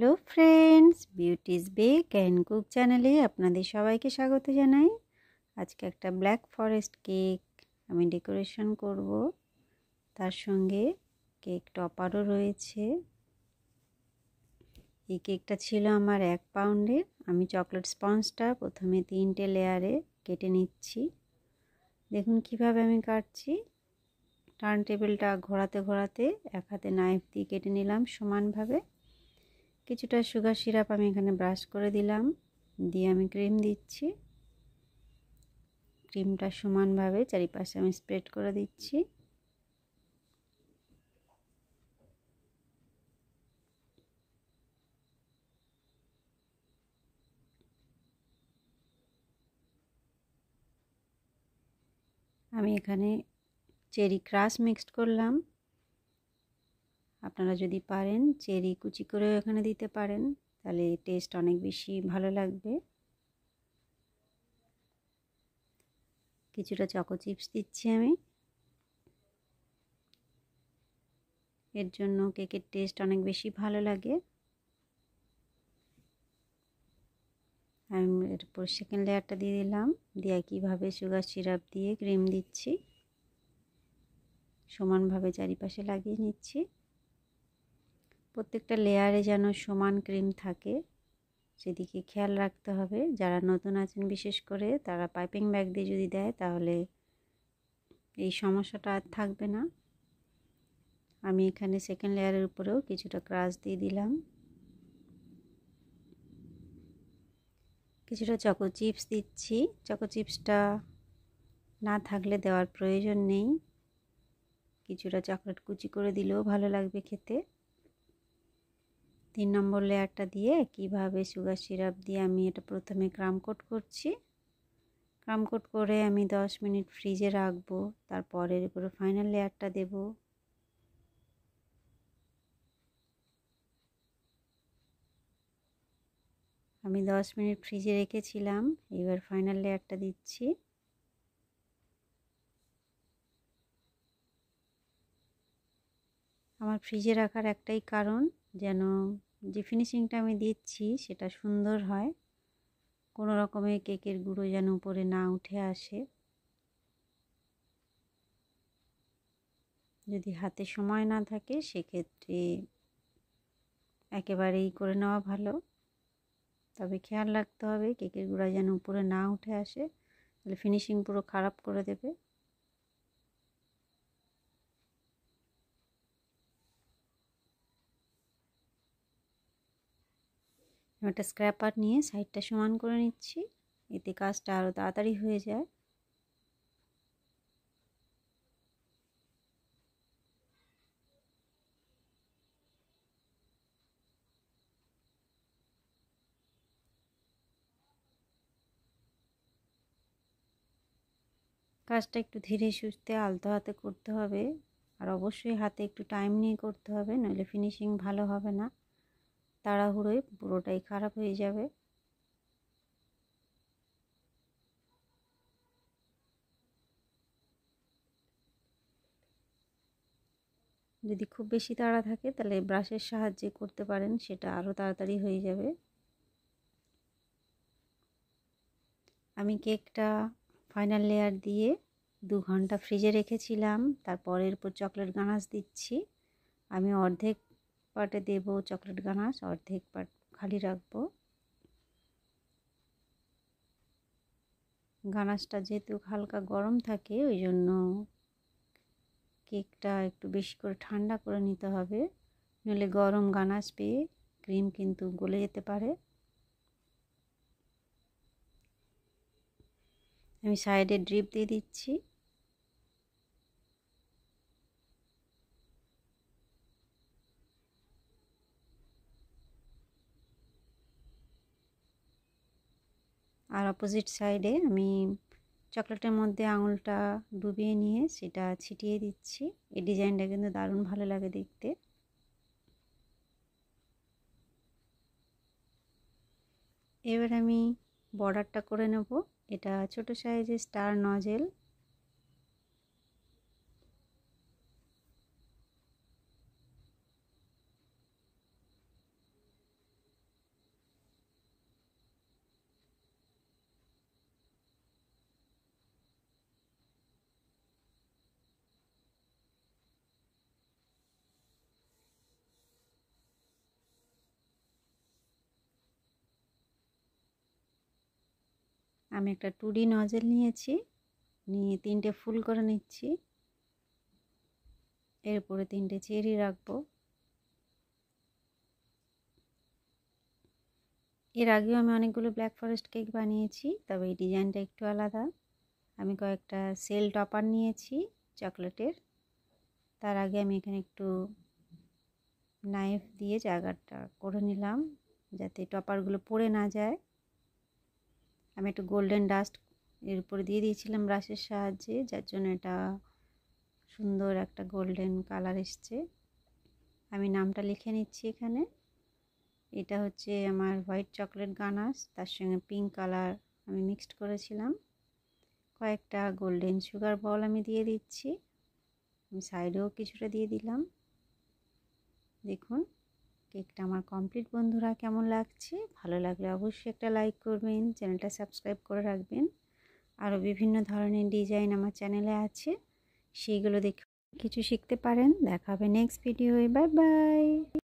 Hello friends, beauty's bake and cook চ্যানেলে আপনাদের সবাইকে স্বাগত জানাই। আজকে একটা ব্ল্যাক ফরেস্ট কেক আমি ডেকোরেশন করব, তার সঙ্গে কেক টপারও রয়েছে। এই কেকটা ছিল আমার 1 পাউন্ডের। আমি চকলেট স্পঞ্জটা প্রথমে 3টে লেয়ারে কেটে নিচ্ছি। দেখুন কিভাবে আমি কাটছি। টার্ন টেবিলটা ঘোরাতে ঘোরাতে এক হাতে নাইফ দিয়ে কেটে নিলাম সমানভাবে। কিছুটা সুগার সিরাপ আমি এখানে ব্রাশ করে দিলাম, দিয়ে আমি ক্রিম দিচ্ছি। ক্রিমটা সমানভাবে চারিপাশে আমি স্প্রেড করে দিচ্ছি। আমি এখানে চেরি ক্রাশ মিক্সড করলাম। আপনারা যদি পারেন চেরি কুচি করেও এখানে দিতে পারেন, তাহলে টেস্ট অনেক বেশি ভালো লাগবে। কিছুটা চকো চিপস দিচ্ছি আমি, এর জন্য কেকের টেস্ট অনেক বেশি ভালো লাগে। আমি এরপর সেকেন্ড লেয়ারটা দিয়ে দিলাম, দিয়ে একইভাবে সুগার সিরাপ দিয়ে ক্রিম দিচ্ছি, সমানভাবে চারিপাশে লাগিয়ে নিচ্ছি। প্রত্যেকটা লেয়ারে যেন সমান ক্রিম থাকে সেদিকে খেয়াল রাখতে হবে। যারা নতুন আছেন বিশেষ করে, তারা পাইপিং ব্যাগ দিয়ে যদি দেয় তাহলে এই সমস্যাটা আর থাকবে না। আমি এখানে সেকেন্ড লেয়ারের উপরেও কিছুটা ক্রাশ দিয়ে দিলাম। কিছুটা চকো চিপস দিচ্ছি। চকো চিপসটা না থাকলে দেওয়ার প্রয়োজন নেই, কিছুটা চকলেট কুচি করে দিলেও ভালো লাগবে খেতে। 3 নম্বর লেয়ারটা দিয়ে একইভাবে সুগার সিরাপ দিয়ে আমি এটা প্রথমে ক্রাম কোট করছি। ক্রাম কোট করে আমি 10 মিনিট ফ্রিজে রাখবো, তারপরের উপরে ফাইনাল লেয়ারটা দেব। আমি 10 মিনিট ফ্রিজে রেখেছিলাম, এবার ফাইনাল লেয়ারটা দিচ্ছি। আমার ফ্রিজে রাখার একটাই কারণ, যেন যে ফিনিশিংটা আমি দিচ্ছি সেটা সুন্দর হয়, কোনো রকমের কেকের গুঁড়ো যেন উপরে না উঠে আসে। যদি হাতে সময় না থাকে সেক্ষেত্রে একেবারেই করে নেওয়া ভালো, তবে খেয়াল রাখতে হবে কেকের গুঁড়া যেন উপরে না উঠে আসে, তাহলে ফিনিশিং পুরো খারাপ করে দেবে। একটা স্ক্র্যাপার নিয়ে সাইডটা সমান করে নিচ্ছি, এতে কাজটা আরও তাড়াতাড়ি হয়ে যায়। কাজটা একটু ধীরে সুস্থে আলতো হাতে করতে হবে, আর অবশ্যই হাতে একটু টাইম নিয়ে করতে হবে, নইলে ফিনিশিং ভালো হবে না, তাড়াহুড়োয় পুরোটাই খারাপ হয়ে যাবে। যদি খুব বেশি তাড়া থাকে তাহলে ব্রাশের সাহায্যে করতে পারেন, সেটা আরও তাড়াতাড়ি হয়ে যাবে। আমি কেকটা ফাইনাল লেয়ার দিয়ে 2 ঘন্টা ফ্রিজে রেখেছিলাম, তারপরের উপর চকলেট গানাশ দিচ্ছি। আমি অর্ধেক পার্টে দেব চকলেট গানাশ, অর্ধেক পার্ট খালি রাখবো। গানাশটা যেহেতু হালকা গরম থাকে, ওই জন্য কেকটা একটু বেশি করে ঠান্ডা করে নিতে হবে, নইলে গরম গানাশ পেয়ে ক্রিম কিন্তু গলে যেতে পারে। আমি সাইডে ড্রিপ দিয়ে দিচ্ছি। আর অপোজিট সাইডে আমি চকলেটের মধ্যে আঙুলটা ডুবিয়ে নিয়ে সেটা ছিটিয়ে দিচ্ছি। এই ডিজাইনটা কিন্তু দারুণ ভালো লাগে দেখতে। এবার আমি বর্ডারটা করে নেব। এটা ছোট সাইজের স্টার নজেল। আমি একটা 2D নজেল নিয়েছি, নিয়ে 3টে ফুল করে নিচ্ছি। এর উপরে 3টে চেরি রাখবো। এর আগেও আমি অনেকগুলো ব্ল্যাক ফরেস্ট কেক বানিয়েছি, তবে এই ডিজাইনটা একটু আলাদা। আমি কয়েকটা সেল টপার নিয়েছি চকলেটের। তার আগে আমি এখানে একটু নাইফ দিয়ে জায়গাটা করে নিলাম যাতে টপারগুলো পড়ে না যায়। আমি একটু গোল্ডেন ডাস্ট এর উপরে দিয়ে দিয়েছিলাম ব্রাশের সাহায্যে, যার জন্য এটা সুন্দর একটা গোল্ডেন কালার এসছে। আমি নামটা লিখে নিচ্ছি এখানে। এটা হচ্ছে আমার হোয়াইট চকলেট গানাশ, তার সঙ্গে পিঙ্ক কালার আমি মিক্সড করেছিলাম। কয়েকটা গোল্ডেন সুগার বল আমি দিয়ে দিচ্ছি। আমি সাইডেও কিছুটা দিয়ে দিলাম। দেখুন কেকটা আমার কমপ্লিট বন্ধুরা। কেমন লাগছে? ভালো লাগলে অবশ্যই একটা লাইক করবেন, চ্যানেলটা সাবস্ক্রাইব করে রাখবেন। আরও বিভিন্ন ধরনের ডিজাইন আমার চ্যানেলে আছে, সেইগুলো দেখে কিছু শিখতে পারেন। দেখা হবে নেক্সট ভিডিওয়ে। Bye bye.